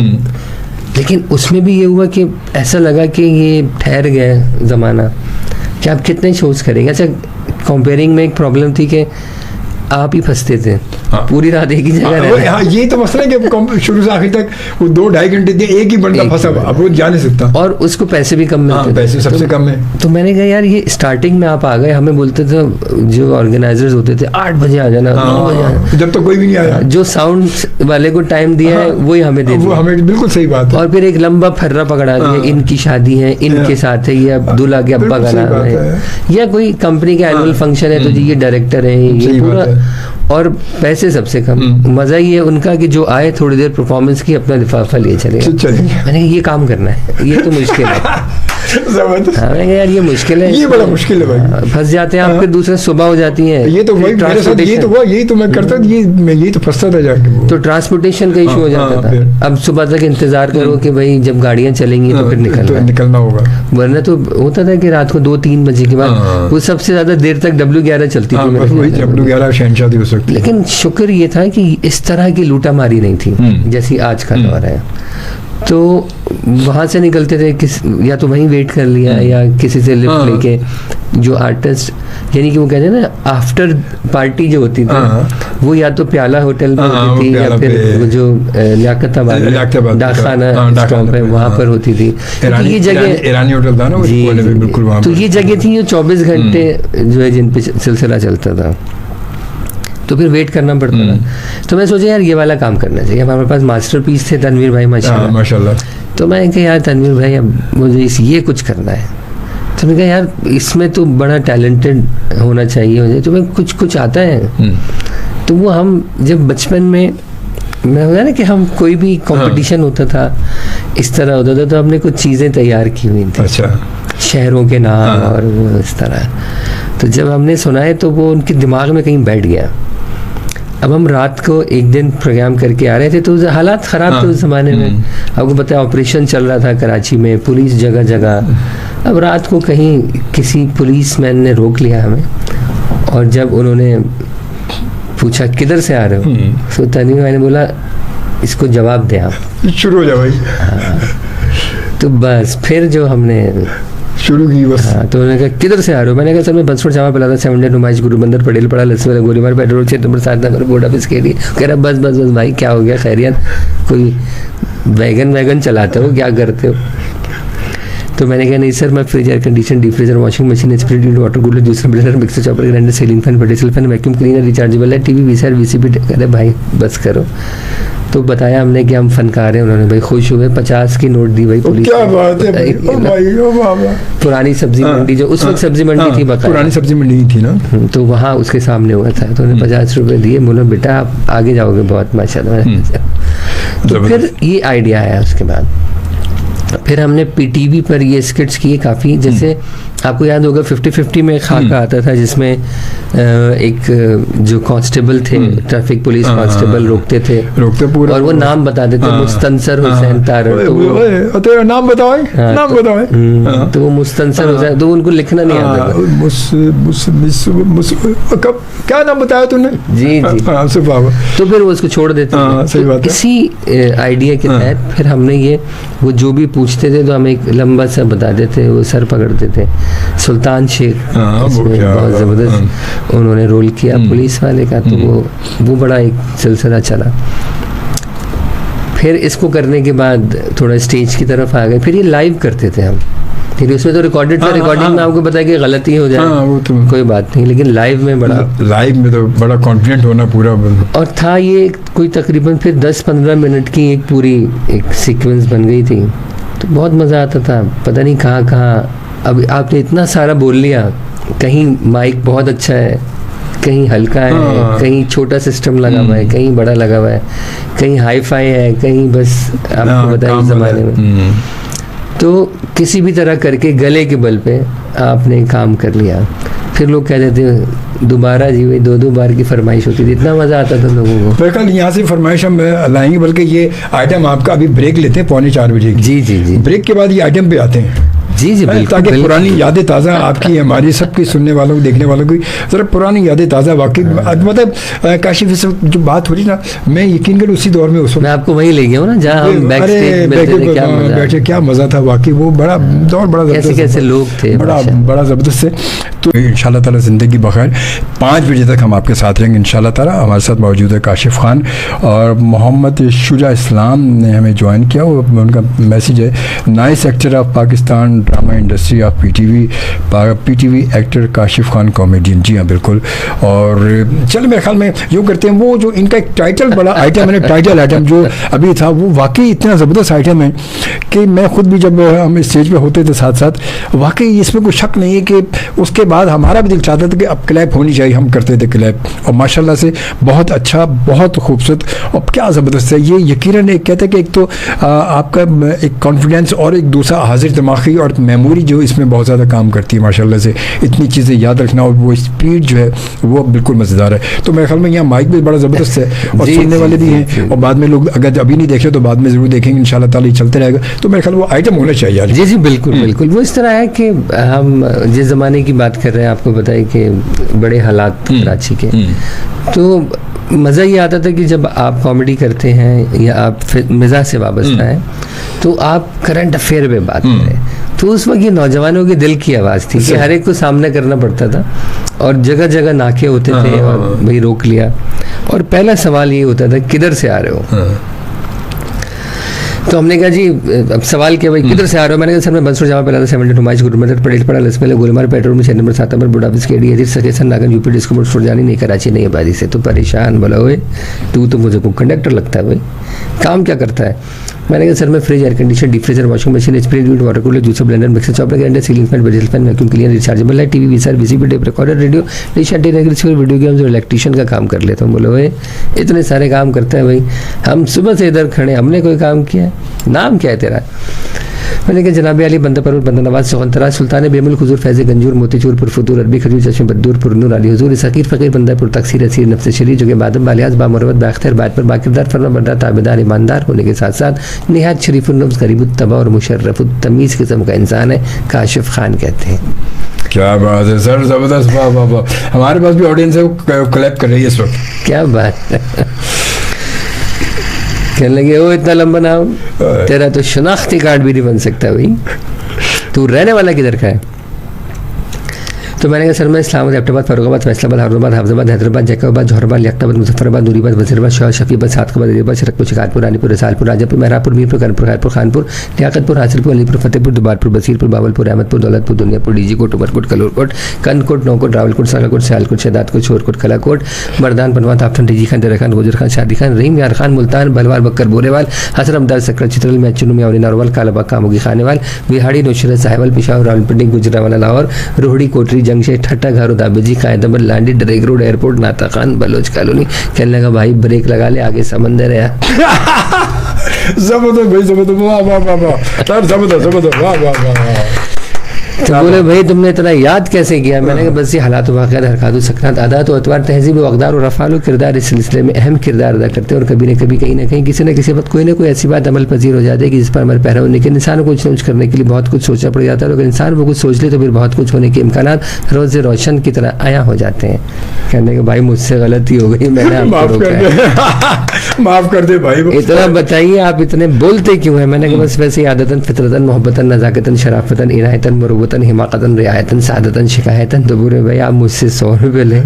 लेकिन उसमें भी ये हुआ कि ऐसा लगा कि ये ठहर गया ज़माना कि आप कितने शोज करेंगे। अच्छा, कंपेयरिंग में एक प्रॉब्लम थी कि आप ही फंसते थे, पूरी रात एक ही जगह रहना। ये तो मसला है कि शुरू से आखिर तक वो 2-2.5 घंटे एक ही बंदा फंसा, अब वो जा नहीं सकता, और उसको पैसे भी कम मिलते थे। पैसे सबसे कम है। तो मैंने कहा यार ये स्टार्टिंग में आप आ गए, हमें बोलते थे जो ऑर्गेनाइजर्स होते थे 8 बजे आ जाना, 9 बजे आना, जब तो कोई भी नहीं आया। जो साउंड वाले को टाइम दिया है वही हमें दे दिया, हमें बिल्कुल सही बात है। और फिर एक लंबा फर्रा पकड़ा दिया, इनकी शादी है, इनके साथ है, ये अब्दुल्ला के अब्बा का नाम है, या कोई कंपनी का एनुअल फंक्शन है तो जी ये डायरेक्टर है, ये पूरा, और पैसे सबसे कम। मजा ही है उनका कि जो आए थोड़ी देर परफॉर्मेंस की, अपना लिफाफा लिए चले गए। मैंने ये काम करना है, ये तो मुश्किल है। हाँ, यार ये मुश्किल है, ये बड़ा मुश्किल है भाई, फंस जाते हैं आप, फिर दूसरे सुबह हो जाती है। ये तो मेरे साथ ये तो हुआ, यही तो मैं करता, यही तो फंसता था जाके। तो ट्रांसपोर्टेशन का इशू हो जाता था। अब सुबह तक इंतजार करो कि भाई जब गाड़ियां चलेंगी तो फिर निकलना होगा, वरना तो होता था कि रात को 2-3 बजे के बाद वो सबसे ज्यादा देर तक W11 चलती थी, W11 शहंशाह थी उस वक्त। लेकिन शुक्र ये था कि इस तरह की लूटा मारी नहीं थी जैसी आज का दौर है। तो वहाँ से निकलते थे या तो वहीं वेट कर लिया या किसी से लिफ्ट लेके, जो आर्टिस्ट यानी कि वो कहते हैं ना आफ्टर पार्टी जो होती थी वो या तो प्याला होटल में होती थी या फिर वो जो लियाकताबाद डाखाना स्टॉप है वहाँ पर होती थी। ये जगह ईरानी होटल था ना, बिल्कुल वहाँ। तो ये जगह थी, ये 24 घंटे जो है जिन पे सिलसिला चलता था, तो फिर वेट करना पड़ता था। तो मैं सोचा यार ये वाला काम करना चाहिए। हमारे पास मास्टरपीस थे तनवीर भाई माशाल्लाह। तो मैं कहा यार तनवीर भाई अब मुझे ये कुछ करना है। तो मैंने कहा यार इसमें तो बड़ा टैलेंटेड होना चाहिए मुझे, तो मैं कुछ आता है। तो वो हम जब बचपन में मैं होता ना कि हम कोई भी कंपटीशन होता था इस तरह होता था, तो हमने कुछ चीज़ें तैयार की हुई थी। अच्छा। शहरों के नाम और वो इस तरह। तो जब हमने सुनाए तो वो उनके दिमाग में कहीं बैठ गया। अब हम रात को एक दिन प्रोग्राम करके आ रहे थे तो हालात ख़राब थे उस ज़माने में, आपको पता है ऑपरेशन चल रहा था कराची में, पुलिस जगह जगह। अब रात को कहीं किसी पुलिसमैन ने रोक लिया हमें, और जब उन्होंने पूछा किधर से आ रहे हो, तो तनवीर भाई ने बोला इसको जवाब दे आप, शुरू हो जाओ भाई। हाँ, तो बस फिर जो हमने शुरू की बस। हाँ, तो उन्होंने कहा किधर से आ रहे हो? मैंने कहा सर मैं बंसफोर्ड जामा पिला था, 7 डे नुमाइश गुरु बंदर पटेल पड़ा लस्सी वाला गोलीबार पेट्रोल क्षेत्र नंबर 7 नंबर बोर्ड ऑफिस के लिए। कह रहा बस बस बस भाई क्या हो गया, खैरियत? कोई वैगन चलाते हो, क्या करते हो? तो मैंने कहा नहीं सर मैं fridge, air condition, deep freezer, washing machine, spirit water cooler, juicer, blender, mixer, chopper, grinder, ceiling fan, pedicel fan, vacuum cleaner, rechargeable है, टीवी, वीसीआर, वीसीपी। कहते भाई बस करो। तो बताया हमने कि हम फनकार हैं। उन्होंने भाई खुश हुए, 50 की नोट दी भाई पुलिस। क्या बात है भाई, ओ भाई, ओ बाबा। पुरानी सब्जी मंडी जो उस वक्त सब्जी मंडी थी, पुरानी सब्जी मंडी थी ना, तो वहाँ उसके सामने हुआ था। तो उन्होंने 50 रुपए दिए, बोला बेटा आप आगे जाओगे बहुत माशाल्लाह। तो फिर ये आइडिया आया। उसके बाद फिर हमने पीटीवी पर ये स्किट्स किए काफ़ी। जैसे आपको याद होगा 50-50 में खाका आता था, जिसमें एक जो कांस्टेबल थे, ट्रैफिक पुलिस कांस्टेबल रोकते थे, पूरा, और वो नाम बताते थे, मुस्तनसर हुसैन तारड़। तो तेरा नाम बताओ, नाम बताओ। तो वो मुस्तनसर हुसैन, तो उनको लिखना नहीं आता था। क्या नाम बताया तूने? जी जी। तो फिर वो उसको छोड़ देते थे। इसी आइडिया के तहत फिर हमने ये, वो जो भी पूछते थे तो हम एक लंबा सा बताते थे, वो सर पकड़ते थे। सुल्तान शेख इसमें बहुत ज़बरदस्त उन्होंने रोल किया पुलिस वाले का, तो वो बड़ा एक सिलसिला चला। फिर इसको करने के बाद थोड़ा स्टेज की तरफ आ गए। फिर ये लाइव करते थे हम। फिर उसमें तो रिकॉर्डेड था, रिकॉर्डिंग में आपको पता है कि गलती हो जाए, वो तो कोई बात नहीं, लेकिन लाइव में तो बड़ा कॉन्फिडेंट होना पूरा। और था ये कोई तकरीबन फिर 10-15 मिनट की एक पूरी एक सीक्वेंस बन गई थी। तो बहुत मज़ा आता था। पता नहीं कहाँ अब आपने इतना सारा बोल लिया, कहीं माइक बहुत अच्छा है, कहीं हल्का है, कहीं छोटा सिस्टम लगा हुआ है, कहीं बड़ा लगा हुआ है, कहीं हाई फाई है, कहीं बस आपको बताया उस ज़माने में। तो किसी भी तरह करके गले के बल पे आपने काम कर लिया। फिर लोग कहते थे दोबारा जी, वही 2-2 बार की फरमाइश होती थी। इतना मज़ा आता था लोगों को। तो कल यहाँ से फरमाइश हम लाएंगे, बल्कि ये आइटम आपका अभी ब्रेक लेते हैं 3:45 बजे। जी जी जी। ब्रेक के बाद ये आइटम पे आते हैं। जी जी बिल्कुल, ताकि पुरानी यादें ताज़ा आपकी, हमारी सबकी सुनने वालों को, देखने वालों की ज़रा पुरानी यादें ताज़ा। वाकई मतलब काशिफ जो बात हो रही ना, मैं यकीन कर उसी दौर में उस मैं आपको वहीं ले गया हूँ ना जहाँ हम बैठे, क्या मज़ा था वाकई। वो बड़ा दौर, बड़ा कैसे लोग थे, बड़ा ज़बरदस्त है। तो इंशाल्लाह ताला ज़िंदगी बखैर 5 बजे तक हम आपके साथ रहेंगे इंशाल्लाह ताला। हमारे साथ मौजूद है काशिफ खान और मोहम्मद शुजा इस्लाम ने हमें ज्वाइन किया। उनका मैसेज है, nice actor of Pakistan, drama industry of PTV actor Kashif Khan comedian. जी हाँ बिल्कुल। और चलो मेरे ख्याल में यूँ करते हैं, वो जो इनका एक टाइटल बड़ा आइटम है, टाइटल आइटम जो अभी था, वो वाकई इतना ज़बरदस्त आइटम है कि मैं खुद भी जब हम स्टेज पे होते थे साथ साथ, वाकई इसमें कोई शक नहीं है कि उसके बाद हमारा भी दिल चाहता था कि अब क्लैप होनी चाहिए। हम करते थे क्लैप, और माशाल्लाह से बहुत अच्छा, बहुत खूबसूरत और क्या ज़बरदस्त है ये। यकीनन एक कहते हैं कि एक तो आपका एक कॉन्फिडेंस और एक दूसरा हाजिर दिमागी और मेमोरी जो इसमें बहुत ज़्यादा काम करती है माशाल्लाह से। इतनी चीज़ें याद रखना और वो स्पीड जो है वो बिल्कुल मज़ेदार है। तो मेरे ख्याल में यहाँ माइक भी बड़ा ज़बरदस्त है और सुनने वाले भी हैं, और बाद में लोग अगर अभी नहीं देखे तो बाद में ज़रूर देखेंगे इंशाल्लाह ताला, चलते रहेगा। तो मेरे ख्याल वो आइटम होना चाहिए। जी जी बिल्कुल बिल्कुल। वो इस तरह है कि हम जिस ज़माने की बात कर रहे हैं, आपको बताइए कि बड़े हालात कराची के, तो मज़ा ये आता था कि जब आप कॉमेडी करते हैं या आप मिज़ाज से वाबस्ता है, तो आप करंट अफेयर पे बात करें, तो उस वक्त ये नौजवानों के दिल की आवाज़ थी कि हर एक को सामना करना पड़ता था और जगह जगह नाके होते थे और भाई रोक लिया, और पहला सवाल ये होता था किधर से आ रहे हो। तो हमने कहा जी अब सवाल क्या भाई किधर से आ रहे हो। मैंने कहा सर मैं बंसुर जामा पहला 72 माइज गुरुमदर पटेल पड़ा लसमेले गोलमार पेट्रोल में 6 नंबर 7 नंबर बुढ़ा ऑफिस के डी सकेसन नागन यूपी डिस्को मोड सुरजानी नहीं कराची नहीं बाजी से। तो परेशान बोला हुए तू तो मुझे को कंडक्टर लगता है भाई, काम क्या करता है। मैंने कहा सर मैं fridge air condition deep freezer washing machine spray unit water cooler juicer blender mixer chopper grinder ceiling fan वेजिल fan vacuum cleaner rechargeable light TV VCR VCP tape recorder radio dish antenna video games और electrician का काम कर लेता हूँ। बोलो भाई इतने सारे काम करते हैं भाई, हम सुबह से इधर खड़े, हमने कोई काम किया है, नाम क्या है तेरा। मैंने कहा जनाब अली बंदा परवर बंदा नवाज सोहनतरा सुल्तान बेमुल हुजूर फैज़ गंजूर मोतीचूर पुरफुतूर अरबी खजूर चश्मे बद्दूर पुरनूर अली हुजूर सकीर फ़कीर बंदा पुर तकसीर असीर नफ्स शरी जो कि बादम बालियाज बामरवत बाख्तर बात पर बाकिरदार फरमा बरदार ताबेदार ईमानदार होने के साथ साथ निहायत शरीफुन्नफ्स गरीबुत्तबा और मुशर्रफुत्तमीज़ किस्म का इंसान है, काशिफ खान कहते हैं। क्या बात है सर, ज़बरदस्त, वाह वाह वाह। हमारे पास भी ऑडियंस है, वो क्लैप कर रही है इस वक्त। क्या बात है। कहने लगे ओ इतना लंबा नाम, तेरा तो शनाख्ती कार्ड भी नहीं बन सकता भाई, तू रहने वाला किधर का है। तो मैंने कहा सर मैं इस्लामाबाद एबटाबाद फरुखाबाद फैसलाबाद हाफिजाबाद हाफिजाबाद हैदराबाद जैकबाद जौहराबाद लियाकताबाद मुजफ्फराबाद नूरीबाद वजीराबाद शाह शफीबाद सादकाबाद अलीबाद शरकपुर शिकारपुर रानीपुर रसालपुर राजापुर महरापुर मीरपुर कानपुर खैरपुर खानपुर लियाकतपुर हासिलपुर अलीपुर फतेहपुर दुबारपुर बसीरपुर बावलपुर अहमदपुर दौलतपुर दुनियापुर डीजीकोट उमरकोट कलोरकोट कनकोट नौकोट रावलकोट सालाकोट सियालकोट शहदादकोट शोरकोट कलाकोट मर्दान बनवात आफन टीजी खान दरा खान गुजर खान शादी खान रहीम यार खान मुल्तान बलवाल बक्कर बोरेवाल हसरमदार सकरा चित्रल में चुनू में नारोवाल कालाबाग कामोगी खानेवाल बिहाड़ी नौशरत साहिवाल पिशावर रावलपिंडी गुजरावाला लाहौर रोहड़ी कोटरी जंगशे ठट्टा घारो दाबेजी कायदमर लांडी ड्रेग रोड एयरपोर्ट नाता खान बलोच कॉलोनी। कहने लगा भाई ब्रेक लगा ले आगे समंदर है। जबरदस्त भाई, जबरदस्त, वाह वाह वाह वाह, जबरदस्त जबरदस्त, वाह वाह वाह। तो बोले भाई तुमने इतना याद कैसे किया। मैंने कहा बस ये हालात वाक़यात हरकत सकनात आदात अतवार तहजीब अक़दार और अफ़ाल किरदार इस सिलसिले में अहम किरदार अदा करते हैं और कभी न कभी कहीं ना कहीं किसी न किसी वक्त कोई ना कोई ऐसी बात अमल पजीर हो जाती है कि जिस पर हमारे पहरा होने के इंसान को कुछ करने के लिए बहुत कुछ सोचना पड़ जाता है। अगर इंसान वो कुछ सोच ले तो फिर बहुत कुछ होने के इम्कान रोज़ रोशन की तरह आया हो जाते हैं। कहने के भाई मुझसे गलती हो गई, मैंने माफ़ कर दे भाई। इतना बताइए आप इतने बोलते क्यों हैं। मैंने कहा बस वैसे आदतन फितरतन मोहब्बतन नज़ाकतन शराफतन इनायतन मरूबतन हिमाकतन रियायतन सादतन शिकायतन। तो बुरे भाई आप मुझसे 100 रुपये लें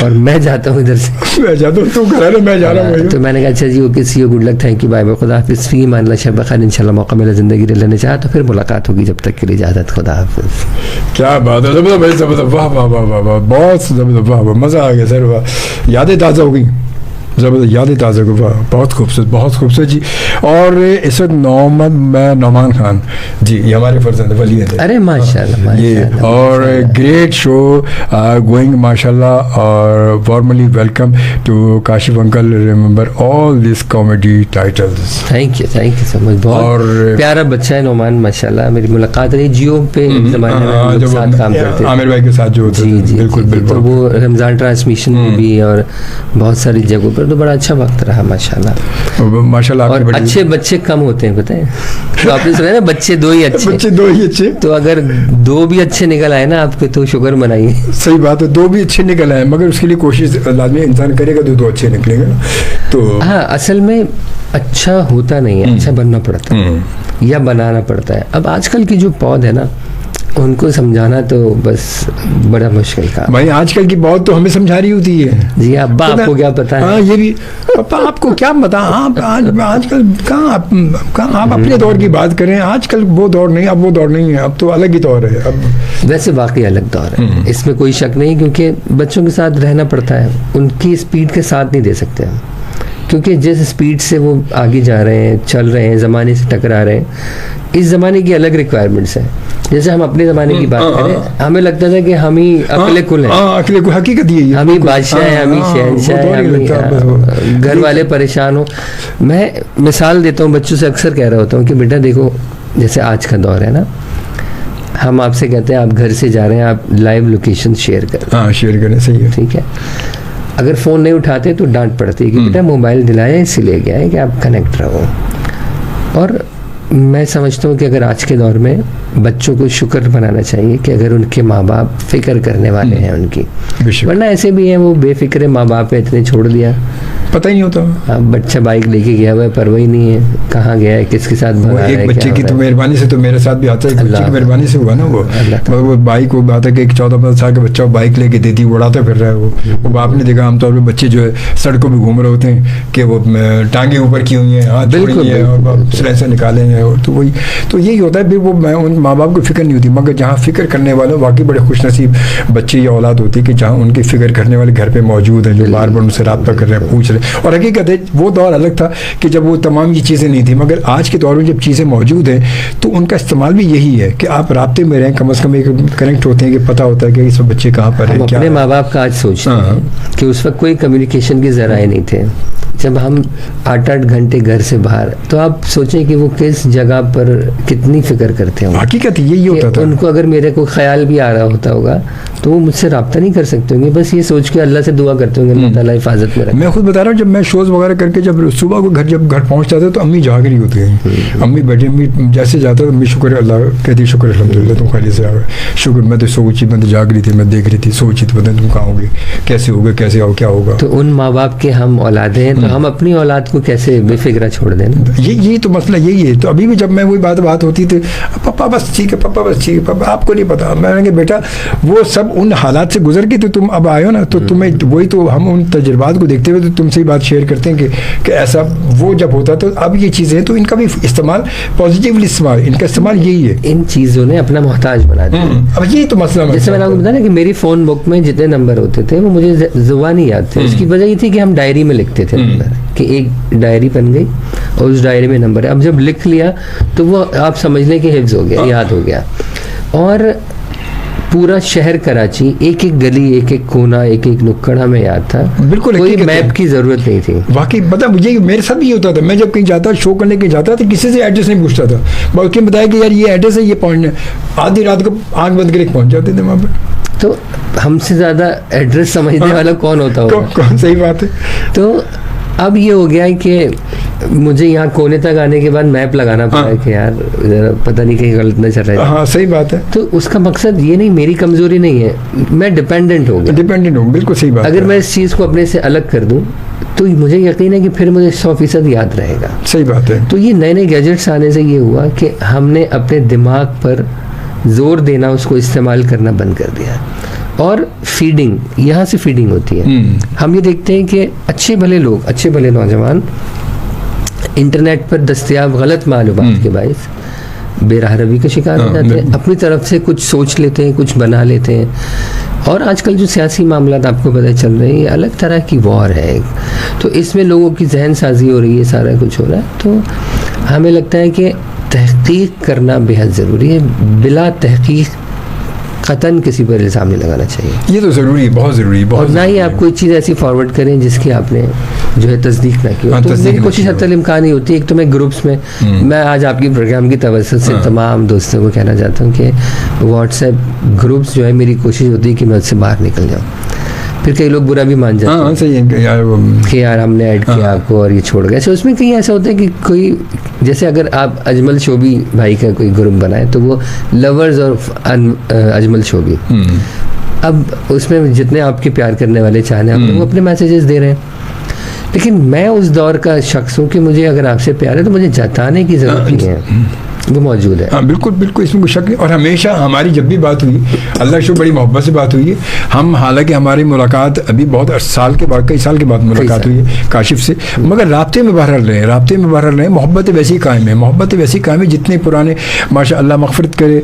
और मैं जाता हूँ इधर से, मैं जाता हूँ, तू करा ना, मैं जा रहा हूँ। तो मैंने कहा अच्छा जी okay see you good luck thank you bye bye खुदा हाफिज़ फी मान ला शब खैर इंशाल्लाह मौका मिला ज़िंदगी लेने चाहा तो फिर मुलाकात होगी, जब तक के लिए इजाज़त, खुदा हाफिज़। क्या बात है, जबरदस्त भाई, जबरदस्त, वाह वाह वाह वाह वाह, बहुत जबरदस्त, वाह वाह, मज़ा आ गया सर, वाह, यादें ताज़ा हो गई, ज़बरदस्त यादें ताज़ा को, वाह, बहुत खूबसूरत जी। और इस वक्त नौमान खान जी, ये हमारे फर्जंद वली हैं। अरे माशाल्लाह ये और ग्रेट शो गोइंग माशाल्लाह, और warmly welcome to Kashif uncle, remember all this comedy titles. Thank you so much. बहुत प्यारा बच्चा है नौमान माशाल्लाह। मेरी मुलाकात रही जियो पे ज़माने में, जब साथ काम करते थे आमिर भाई के साथ जो होते थे, बिल्कुल बिल्कुल, तो वो रमज़ान ट्रांसमिशन में भी और बहुत सारी जगहों पर, तो बड़ा अच्छा वक्त रहा माशाल्लाह। और अच्छे बच्चे कम होते हैं पता है, तो आपने सुना ना बच्चे दो ही अच्छे, तो अगर 2 भी अच्छे निकल आए ना आपके तो शुक्र मनाइए। सही बात है, 2 भी अच्छे निकल आए, मगर उसके लिए कोशिश लाजमी इंसान करेगा तो 2 अच्छे निकलेंगे ना। तो हाँ असल में अच्छा होता नहीं है, अच्छा बनना पड़ता है या बनाना पड़ता है। अब आजकल की जो पौध है ना उनको समझाना तो बस बड़ा मुश्किल काम भाई। आजकल की बहुत तो हमें समझा रही होती है जी। अब आपको क्या पता है? हाँ ये भी पापा आपको क्या पता। आप आजकल कहाँ आप अपने दौर की बात करें, आजकल वो दौर नहीं, अब वो दौर नहीं है, अब तो अलग ही दौर है। अब वैसे वाकई अलग दौर है, इसमें कोई शक नहीं, क्योंकि बच्चों के साथ रहना पड़ता है, उनकी स्पीड के साथ नहीं दे सकते हम, क्योंकि जिस स्पीड से वो आगे जा रहे हैं, चल रहे हैं, ज़माने से टकरा रहे हैं, इस ज़माने की अलग रिक्वायरमेंट्स हैं। जैसे हम अपने ज़माने की बात करें, हमें लगता था कि हम ही अकेले कुल हैं, अकेले कुल, हकीकत ये हम ही बादशाह हैं, हम ही शहंशाह हैं, घर वाले परेशान हो। मैं मिसाल देता हूँ, बच्चों से अक्सर कह रहा होता हूँ कि बेटा देखो, जैसे आज का दौर है ना, हम आपसे कहते हैं आप घर से जा रहे हैं, आप लाइव लोकेशन शेयर करें। शेयर करें, सही है, ठीक है। अगर फ़ोन नहीं उठाते तो डांट पड़ती है कि बेटा मोबाइल दिलाया इसीलिए गया है कि आप कनेक्ट रहो। और मैं समझता हूँ कि अगर आज के दौर में बच्चों को शुक्र मनाना चाहिए कि अगर उनके माँ बाप फिक्र करने वाले हैं उनकी, वरना ऐसे भी हैं वो बेफिक्र माँ बाप है, इतने छोड़ दिया पता ही नहीं होता। अब बच्चा बाइक लेके गया हुआ है, परवाह नहीं है कहाँ गया है, किसके साथ वो भगा रहा है, एक बच्चे क्या की हो तो रहा है। मेहरबानी से, तो मेरे साथ भी आता है, एक बच्चे की मेहरबानी से हुआ ना वो। मतलब वो बाइक, वो बात है कि एक 14-15 साल का बच्चा बाइक लेके देती, उड़ाता फिर रहा है वो बाप ने देखा। आमतौर पर बच्चे जो है सड़कों पे घूम रहे होते हैं कि वो टांगे ऊपर की हुई हैं, हाथ छोड़ी हुई है और सिलेंसर निकाले हैं, और तो वही तो यही होता है। फिर वो उन माँ बाप को फिक्र नहीं होती, मगर जहाँ फिक्र करने वाले वाकई बड़े खुशनसीब बच्चे या औलाद होती है कि जहाँ उनकी फिक्र करने वाले घर पे मौजूद हैं, जो बार बार उनसे रब्ता कर रहे हैं, पूछ रहे हैं। और हकीकत है वो दौर अलग था कि जब वो तमाम ये चीज़ें नहीं थी, मगर आज के दौर में जब चीज़ें मौजूद हैं तो उनका इस्तेमाल भी यही है कि आप राब्ते में रहें, कम से कम एक कनेक्ट होते हैं कि पता होता है कि इस बच्चे कहाँ पर है, क्या अपने माँ बाप का आज सोचते हैं कि उस वक्त कोई कम्युनिकेशन के जराए नहीं थे। जब हम 8-8 घंटे घर से बाहर, तो आप सोचें कि वो किस जगह पर कितनी फिक्र करते होंगे। हकीकत यही होता था। उनको अगर मेरे को ख्याल भी आ रहा होता होगा तो वो मुझसे रब्ता नहीं कर सकते होंगे, बस ये सोच के अल्लाह से दुआ करते होंगे अल्लाह ताला हिफाजत में रखे। मैं खुद बता रहा हूँ, जब मैं शोज़ वगैरह करके जब सुबह को जब घर पहुँच जाते तो अम्मी जाग रही होती हैं। अम्मी बैठी, अम्मी जैसे जाता तो अम्मी शुक्र अल्लाह कहती, शुक्र अल्हम्दुलिल्लाह तुम खैरियत से आ गए, शुक्र। मैं तो सोची, मैं तो जाग रही थी, मैं देख रही थी, सोची तो पता तुम कहाँ होगे, कैसे होगे, कैसे आओ, क्या होगा। तो उन माँ बाप के हम औलादे हैं, तो हम अपनी औलाद को कैसे बेफिक्रा छोड़ दें। यही तो मसला यही है। तो अभी भी जब मैं वही बात होती थी, पापा बस ठीक है, पापा बस ठीक है, पापा आपको नहीं पता। मैंने कहा बेटा वो सब उन हालात से गुजर के तो तुम अब आए हो ना, तो तुम्हें वही तो हम उन तजुर्बात को देखते हुए तो तुमसे ही बात शेयर करते हैं कि ऐसा वो जब होता तो अब ये चीज़ें तो इनका भी इस्तेमाल, पॉजिटिवली इस्तेमाल, इनका इस्तेमाल यही है। इन चीज़ों ने अपना मोहताज बना दिया। अब यही तो मसला है। जैसे मैंने आपको बताया ना कि मेरी फ़ोन बुक में जितने नंबर होते थे वो मुझे ज़ुबानी याद थे। उसकी वजह ये थी कि हम डायरी में लिखते थे नंबर, कि एक डायरी बन गई और उस डायरी में नंबर है। अब जब लिख लिया तो वो आप समझ लें कि हिफ्ज़ हो गया, याद हो गया। और पूरा शहर कराची, एक एक गली, एक एक कोना, एक एक नुक्कड़ हमें याद था। बिल्कुल, कोई मैप की जरूरत नहीं थी। वाकई पता मुझे, मेरे साथ भी होता था। मैं जब कहीं जाता, शो करने के जाता तो किसी से एड्रेस नहीं पूछता था, बल्कि बताया कि यार ये एड्रेस है, ये पॉइंट है। आधी रात को आंख बंद करके पहुंच जाते थे वहाँ पर। तो हमसे ज़्यादा एड्रेस समझने वाला कौन होता होगा? कौन सही बात है। तो अब ये हो गया है कि मुझे यहाँ कोने तक आने के बाद मैप लगाना पड़ा है कि यार जरा पता नहीं कहीं गलत न चल रहा है। हाँ सही बात है। तो उसका मकसद ये नहीं, मेरी कमजोरी नहीं है, मैं डिपेंडेंट हो गया, डिपेंडेंट हूँ, बिल्कुल सही बात। अगर मैं इस चीज़ को अपने से अलग कर दूँ तो मुझे यकीन है कि फिर मुझे 100% याद रहेगा। सही बात है। तो ये नए नए गैजेट्स आने से ये हुआ कि हमने अपने दिमाग पर जोर देना, उसको इस्तेमाल करना बंद कर दिया। और फीडिंग, यहाँ से फीडिंग होती है। हम ये देखते हैं कि अच्छे भले लोग, अच्छे भले नौजवान इंटरनेट पर दस्तयाब गलत मालूमात के बायस बेराहरवी का शिकार हो जाते हैं, अपनी तरफ से कुछ सोच लेते हैं, कुछ बना लेते हैं। और आजकल जो सियासी मामला आपको पता चल रहे हैं, ये अलग तरह की वॉर है। तो इसमें लोगों की जहन साजी हो रही है, सारा कुछ हो रहा है। तो हमें लगता है कि तहकीक करना बेहद ज़रूरी है। बिला तहकीक क़तन किसी पर इल्ज़ाम नहीं लगाना चाहिए। ये तो ज़रूरी है, बहुत ज़रूरी है। और ना ही आप कोई चीज़ ऐसी फॉरवर्ड करें जिसकी आपने जो है तस्दीक ना की हो। तो मेरी कोशिश हत्तल इम्कान ही होती है। एक तो मैं ग्रुप्स में, मैं आज आपकी प्रोग्राम की तवज्जो से तमाम दोस्तों को कहना चाहता हूँ कि व्हाट्सएप ग्रुप्स जो है, मेरी कोशिश होती है कि मैं उससे बाहर निकल जाऊँ। फिर कई लोग बुरा भी मान जाते हैं, सही है यार, कि यार हमने ऐड किया आपको और ये छोड़ गए। उसमें कहीं ऐसा होता है कि कोई, जैसे अगर आप अजमल शोबी भाई का कोई ग्रुप बनाए तो वो लवर्स और अजमल शोबी, अब उसमें जितने आपके प्यार करने वाले चाहने वाले वो अपने मैसेजेस दे रहे हैं। लेकिन मैं उस दौर का शख्स हूँ कि मुझे अगर आपसे प्यार है तो मुझे जताने की ज़रूरत नहीं है, वो मौजूद है। हाँ बिल्कुल बिल्कुल, इसमें कोई शक नहीं। और हमेशा हमारी जब भी बात हुई, अल्लाह शुक्र बड़ी मोहब्बत से बात हुई है। हम, हालांकि हमारी मुलाकात अभी बहुत साल के बाद, कई साल के बाद मुलाकात हुई है काशिफ से, मगर राब्ते में बहरहाल रहे हैं, राब्ते में बहरहाल रहे हैं। मोहब्बतें वैसी कायम है, मोहब्बतें वैसी कायम है। जितने पुराने, माशाअल्लाह मग़फ़िरत करे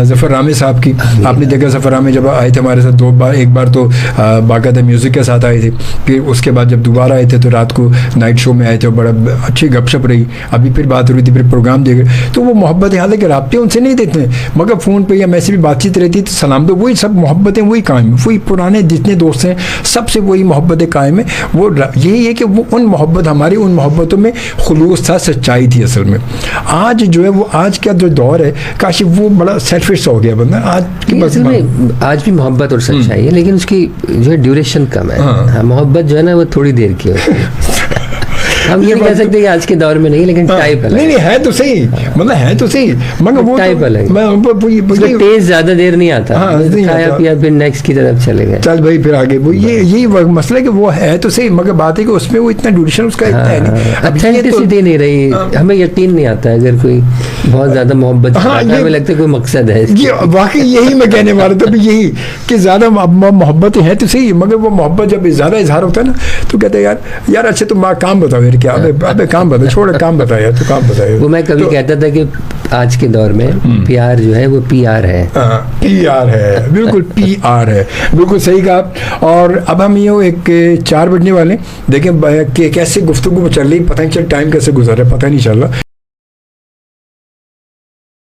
ज़फ़र रामे साहब की, आपने देखा ज़फ़र रामे जब आए थे हमारे साथ 2 बार, एक बार तो बाकायदा म्यूज़िक के साथ आए थे, फिर उसके बाद जब दोबारा आए थे तो रात को नाइट शो में आए थे, बड़ा अच्छी गपशप रही। अभी फिर बात हो रही थी, फिर प्रोग्राम देख रहे, तो वो मोहब्बतें, हालांकि राब्ते उनसे नहीं देते हैं, मगर फ़ोन पे या मैसेज भी बातचीत रहती है तो सलाम दो, वही सब मोहब्बतें वही कायम है। वही पुराने जितने दोस्त हैं सबसे वही मोहब्बतें कायम है। वो यही है कि वो उन मोहब्बत, हमारी उन मोहब्बतों में खुलूस था, सच्चाई थी असल में। आज जो है वो, आज का जो दौर है काशिफ, वो बड़ा सेल्फिश हो गया बंदा आज की। असल में आज भी मोहब्बत और सच्चाई है, लेकिन उसकी जो है ड्यूरेशन कम है। हाँ, मोहब्बत जो है ना वो थोड़ी देर की होती है। हम ये नहीं कह सकते कि आज के दौर में नहीं, लेकिन टाइप अलग नहीं नहीं है तो सही, मतलब है तो सही, मगर वो टाइप अलग, टेस्ट ज्यादा देर नहीं आता, खाया पिया फिर नेक्स्ट की तरफ चले गए, चल भाई फिर आगे। वो यही मसला है कि वो है तो सही, मगर बात है कि उसमें वो इतना ड्यूरेशन उसका इतना है नहीं, अथेंटिसिटी नहीं रही, हमें यकीन नहीं आता अगर कोई बहुत ज्यादा मोहब्बत, हमें लगता है कोई मकसद है। ये वाकई यही मैं कहने वाला था, यही कि ज्यादा मोहब्बत है तो सही, मगर वो मोहब्बत जब ज्यादा इजहार होता है ना तो कहते हैं यार अच्छा तुम काम बताओ यार, क्या अबे काम बता, छोड़ काम बता यार, तू काम बता। वो मैं कभी कहता था कि आज के दौर में प्यार जो है वो PR है, PR है, बिल्कुल PR है, बिल्कुल सही कहा। और अब हम ये एक 4 बजने वाले, देखें कैसे गुफ्तगू चल रही, पता नहीं चल टाइम कैसे गुजर रहा है, पता नहीं चल रहा।